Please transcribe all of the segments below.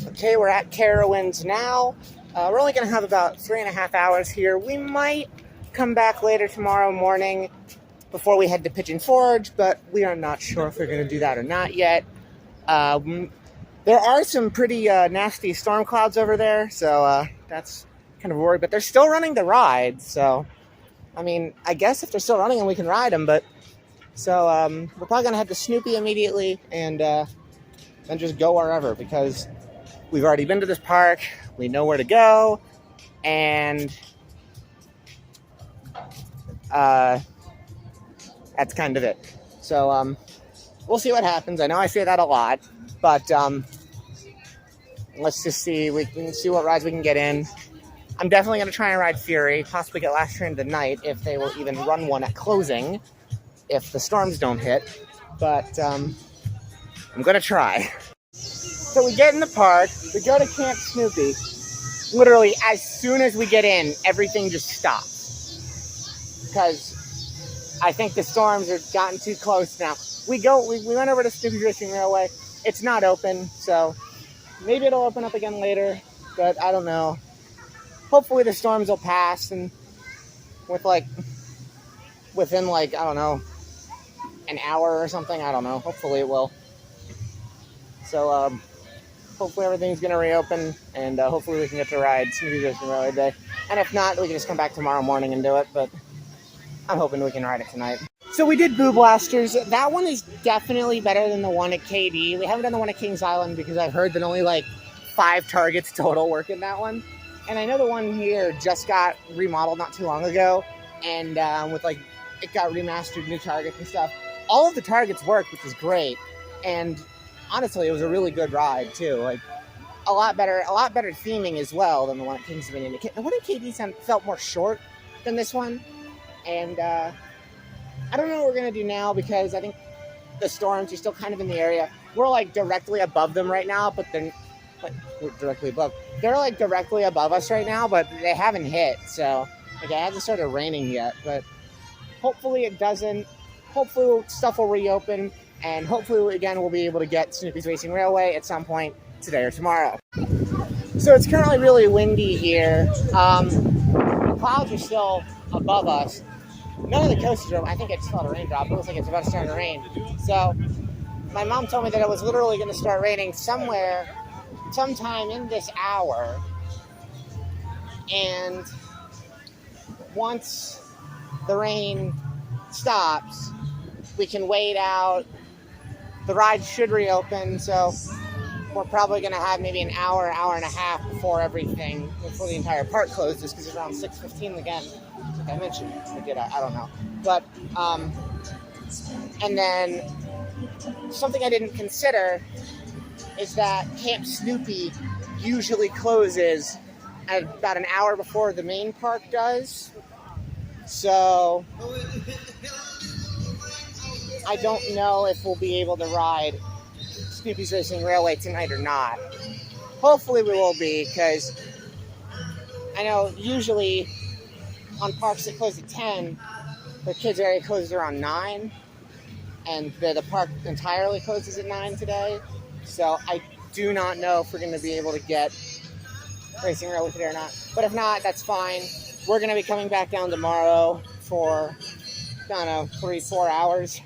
Okay, we're at Carowinds now. We're only going to have about 3.5 hours here. We might come back later tomorrow morning before we head to Pigeon Forge, but we are not sure if we're going to do that or not yet. There are some pretty nasty storm clouds over there, so that's kind of a worry. But they're still running the ride, so I mean, I guess if they're still running them, we can ride them. But so we're probably going to head to Snoopy immediately and then just go wherever, because we've already been to this park. We know where to go, and that's kind of it. So we'll see what happens. I know I say that a lot, but let's just see. We can see what rides we can get in. I'm definitely going to try and ride Fury, possibly get last train of the night if they will even run one at closing, if the storms don't hit. But I'm going to try. So we get in the park, we go to Camp Snoopy. Literally, as soon as we get in, everything just stops. Because I think the storms are gotten too close now. We went over to Snoopy Racing Railway. It's not open, so maybe it'll open up again later, but I don't know. Hopefully the storms will pass, and within I don't know, an hour or something. I don't know. Hopefully it will. So hopefully everything's going to reopen, and hopefully we can get to ride Snoopy Racing Railway today. And if not, we can just come back tomorrow morning and do it, but I'm hoping we can ride it tonight. So we did Boo Blasters. That one is definitely better than the one at KD. We haven't done the one at Kings Island because I've heard that only 5 targets total work in that one. And I know the one here just got remodeled not too long ago, and it got remastered, new targets and stuff. All of the targets worked, which was great. And honestly, it was a really good ride too. A lot better theming as well than the one at Kings Dominion. The one at KD felt more short than this one, and I don't know what we're gonna do now because I think the storms are still kind of in the area. We're directly above them right now, but we're directly above. They're directly above us right now, but they haven't hit. So it hasn't started raining yet, but hopefully it doesn't. Hopefully stuff will reopen, and hopefully again we'll be able to get Snoopy's Racing Railway at some point today or tomorrow. So it's currently really windy here. The clouds are still above us. None of the coasters are. I think it's not a raindrop. It looks like it's about to start to rain. So my mom told me that it was literally going to start raining sometime in this hour, and once the rain stops, we can wait out. The ride should reopen, so we're probably going to have maybe an hour and a half before the entire park closes, because it's around 6:15 again. Like I mentioned, I don't know. But, and then something I didn't consider is that Camp Snoopy usually closes at about an hour before the main park does. So I don't know if we'll be able to ride Snoopy's Racing Railway tonight or not. Hopefully we will be, because I know usually on parks that close at 10, the kids area closes around 9, and the park entirely closes at 9 today. So I do not know if we're going to be able to get Racing Railway today or not. But if not, that's fine. We're going to be coming back down tomorrow for, 3-4 hours.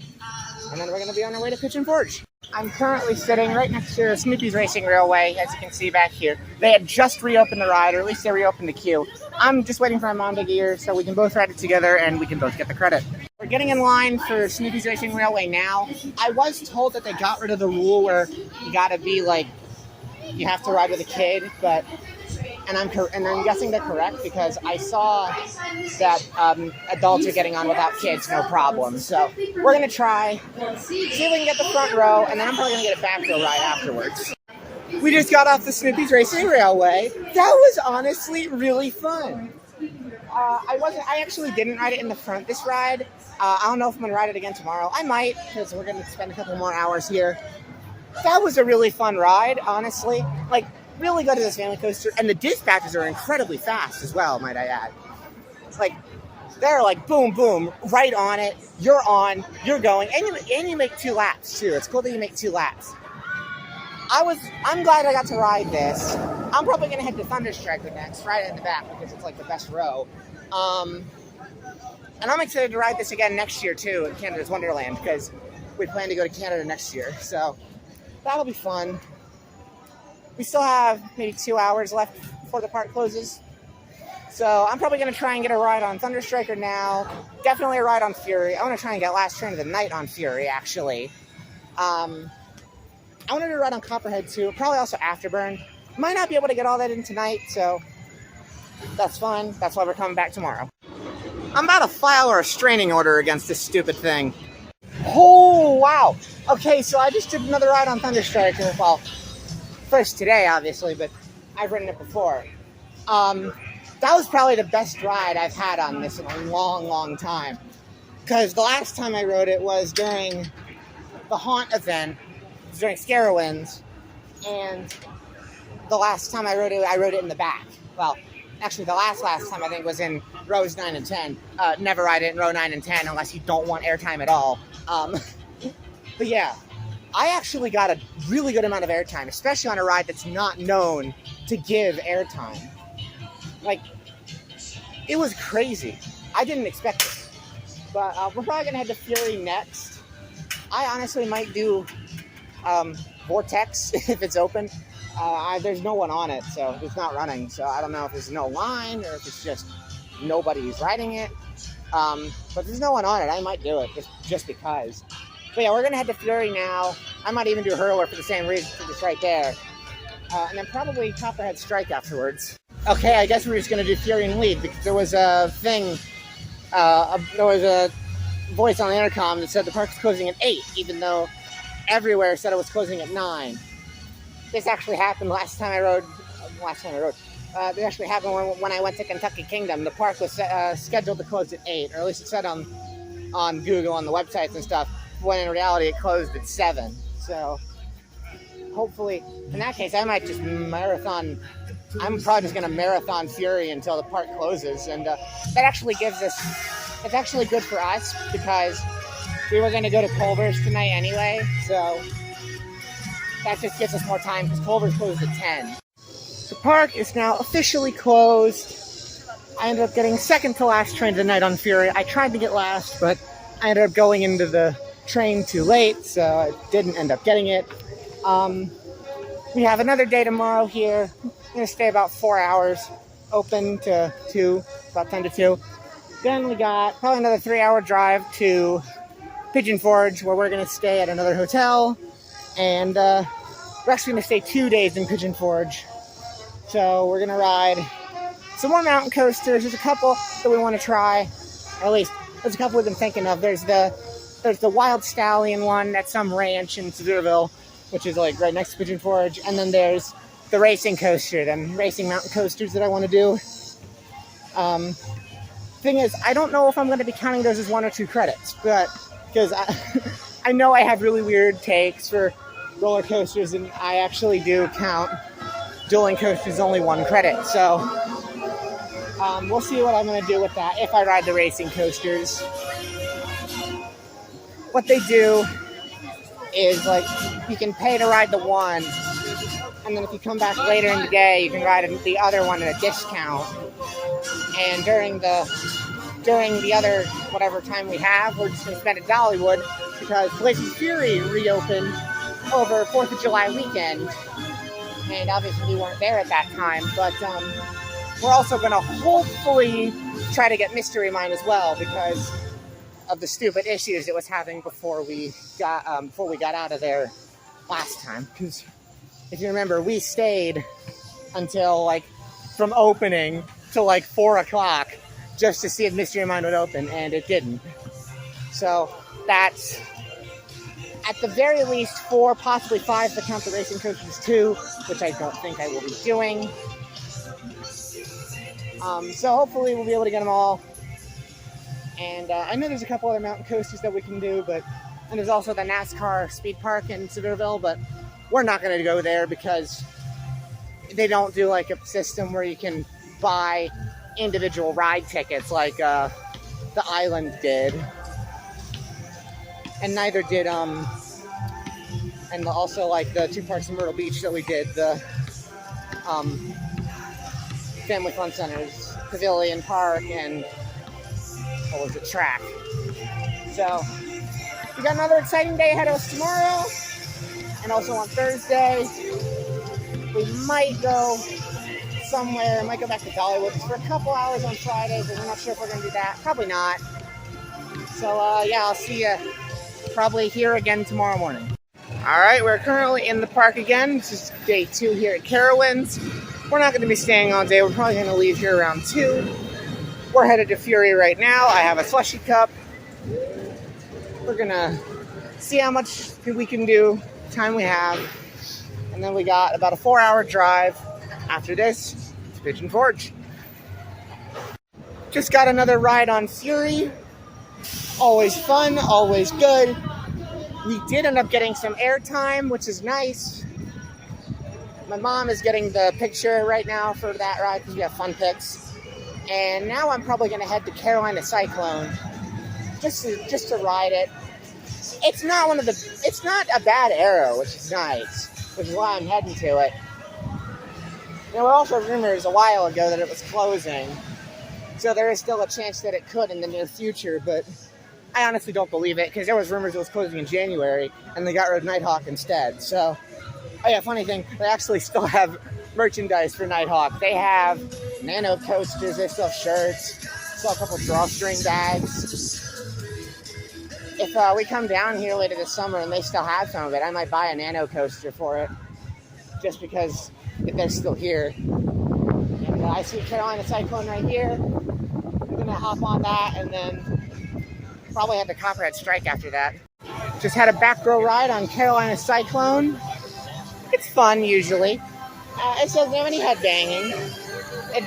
And then we're going to be on our way to Pigeon Forge. I'm currently sitting right next to Snoopy's Racing Railway, as you can see back here. They had just reopened the ride, or at least they reopened the queue. I'm just waiting for my mom to get here so we can both ride it together and we can both get the credit. We're getting in line for Snoopy's Racing Railway now. I was told that they got rid of the rule where you gotta be you have to ride with a kid, and I'm guessing they're correct, because I saw that adults are getting on without kids, no problem. So we're gonna try, see if we can get the front row, and then I'm probably gonna get a back row ride afterwards. We just got off the Snoopy's Racing Railway. That was honestly really fun. I actually didn't ride it in the front this ride. I don't know if I'm gonna ride it again tomorrow. I might, because we're gonna spend a couple more hours here. That was a really fun ride, honestly. Really good at this family coaster, and the dispatches are incredibly fast as well, might I add. They're boom, boom, right on it. You're on, you're going, and you make 2 laps too. It's cool that you make 2 laps. I'm glad I got to ride this. I'm probably gonna head to Thunderstriker next, right in the back because it's like the best row. And I'm excited to ride this again next year too at Canada's Wonderland because we plan to go to Canada next year. So that'll be fun. We still have maybe 2 hours left before the park closes. So I'm probably going to try and get a ride on Thunderstriker now. Definitely a ride on Fury. I want to try and get last train of the night on Fury, actually. I wanted to ride on Copperhead, too. Probably also Afterburn. Might not be able to get all that in tonight, so that's fine. That's why we're coming back tomorrow. I'm about to file a restraining order against this stupid thing. Oh, wow. Okay, so I just did another ride on Thunderstriker. Well, first today, obviously, but I've ridden it before. That was probably the best ride I've had on this in a long, long time. Because the last time I rode it was during the Haunt event. It was during Carowinds. And the last time I rode it in the back. Well, actually, the last time I think was in rows 9 and 10. Never ride it in row 9 and 10 unless you don't want airtime at all. But yeah, I actually got a really good amount of airtime, especially on a ride that's not known to give airtime. Like, it was crazy. I didn't expect it. But we're probably going to head to Fury next. I honestly might do Vortex if it's open. There's no one on it, so it's not running. So I don't know if there's no line or if it's just nobody's riding it. But there's no one on it. I might do it just because. But yeah, we're going to head to Fury now. I might even do Hurler for the same reason, for just right there. And then probably Copperhead Strike afterwards. Okay, I guess we're just going to do Fury and lead because there was a thing, there was a voice on the intercom that said the park's closing at 8, even though everywhere said it was closing at 9. This actually happened last time I rode. It actually happened when I went to Kentucky Kingdom. The park was scheduled to close at 8, or at least it said on Google, on the websites and stuff, when in reality it closed at 7. So hopefully, in that case, I might just marathon. I'm probably just going to marathon Fury until the park closes, and that actually gives us, it's actually good for us because we were going to go to Culver's tonight anyway, so that just gives us more time because Culver's closed at 10. The park is now officially closed. I ended up getting second to last train of the night on Fury. I tried to get last, but I ended up going into the train too late, so I didn't end up getting it. We have another day tomorrow here. I'm going to stay about 4 hours, open to 2, about 10 to 2. Then we got probably another 3-hour drive to Pigeon Forge, where we're going to stay at another hotel. And we're actually going to stay 2 days in Pigeon Forge. So we're going to ride some more mountain coasters. There's a couple that we want to try, or at least there's a couple we've been thinking of. There's the Wild Stallion one at some ranch in Sevierville, which is like right next to Pigeon Forge. And then there's the racing coaster, them racing mountain coasters that I want to do. Thing is, I don't know if I'm going to be counting those as 1 or 2 credits, but because I know I have really weird takes for roller coasters, and I actually do count dueling coasters only 1 credit. So we'll see what I'm going to do with that if I ride the racing coasters. What they do is, like, you can pay to ride the one, and then if you come back later in the day, you can ride the other one at a discount. And during the other whatever time we have, we're just going to spend at Dollywood because Blazing Fury reopened over 4th of July weekend. And obviously we weren't there at that time, but we're also going to hopefully try to get Mystery Mine as well because of the stupid issues it was having before we got out of there last time. Because if you remember, we stayed until like from opening till like 4 o'clock just to see if Mystery Mine would open, and it didn't. So that's at the very least 4, possibly 5 to count the racing coasters too, which I don't think I will be doing. So hopefully we'll be able to get them all. And I know there's a couple other mountain coasters that we can do, and there's also the NASCAR Speed Park in Sevierville, but we're not going to go there because they don't do like a system where you can buy individual ride tickets like the Island did. And neither did and also like the 2 parks in Myrtle Beach that we did, the Family Fun Centers, Pavilion Park, and what was it, Track. So we got another exciting day ahead of us tomorrow, and also on Thursday we might go somewhere. Might go back to Dollywood for a couple hours on Friday, but we're not sure if we're going to do that. Probably not. So yeah, I'll see you probably here again tomorrow morning. All right, we're currently in the park again. This is day 2 here at Carowinds. We're not going to be staying all day. We're probably going to leave here around 2. We're headed to Fury right now. I have a slushy cup. We're going to see how much we can do, time we have. And then we got about a 4-hour drive after this to Pigeon Forge. Just got another ride on Fury. Always fun, always good. We did end up getting some airtime, which is nice. My mom is getting the picture right now for that ride because we have fun pics. And now I'm probably going to head to Carolina Cyclone just to ride it. It's not a bad arrow, which is nice, which is why I'm heading to it. There were also rumors a while ago that it was closing, so there is still a chance that it could in the near future, but I honestly don't believe it, because there was rumors it was closing in January, and they got rid of Nighthawk instead. So, oh yeah, funny thing, they actually still have merchandise for Nighthawk. They have nano coasters, they still have shirts, still have a couple drawstring bags. If we come down here later this summer and they still have some of it, I might buy a nano coaster for it, just because they're still here. And I see Carolina Cyclone right here. I'm going to hop on that and then probably have the Copperhead Strike after that. Just had a back row ride on Carolina Cyclone. It's fun usually. It doesn't have any head banging.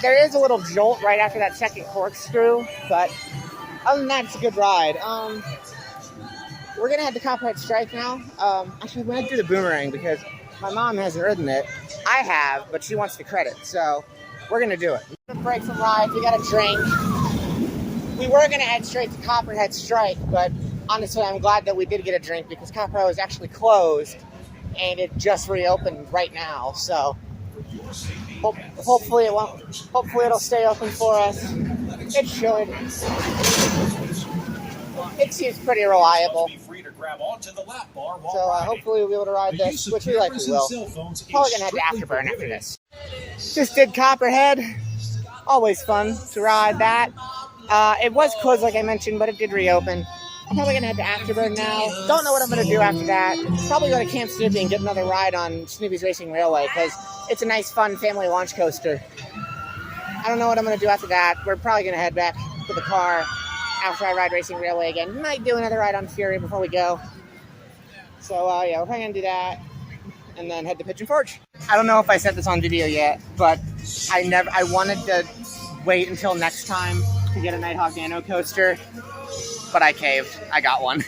There is a little jolt right after that second corkscrew, but other than that, it's a good ride. We're going to have the Copperhead Strike now. Actually, we might do the Boomerang because my mom hasn't ridden it. I have, but she wants the credit, so we're going to do it. Break from rides. We got a drink. We were going to head straight to Copperhead Strike, but honestly, I'm glad that we did get a drink because Copperhead was actually closed, and it just reopened right now. So hopefully it won't. Hopefully it'll stay open for us. It should. It seems pretty reliable. So hopefully we'll be able to ride this, which we likely will. Probably gonna head to Afterburn after this. Just did Copperhead. Always fun to ride that. It was closed, like I mentioned, but it did reopen. I'm probably gonna head to Afterburn now. Don't know what I'm gonna do after that. Probably go to Camp Snoopy and get another ride on Snoopy's Racing Railway because it's a nice, fun family launch coaster. I don't know what I'm gonna do after that. We're probably gonna head back to the car after I ride Racing Railway again. Might do another ride on Fury before we go. So yeah, we're probably gonna do that and then head to Pigeon Forge. I don't know if I said this on video yet, but I wanted to wait until next time to get a Nighthawk Nano coaster, but I caved. I got one.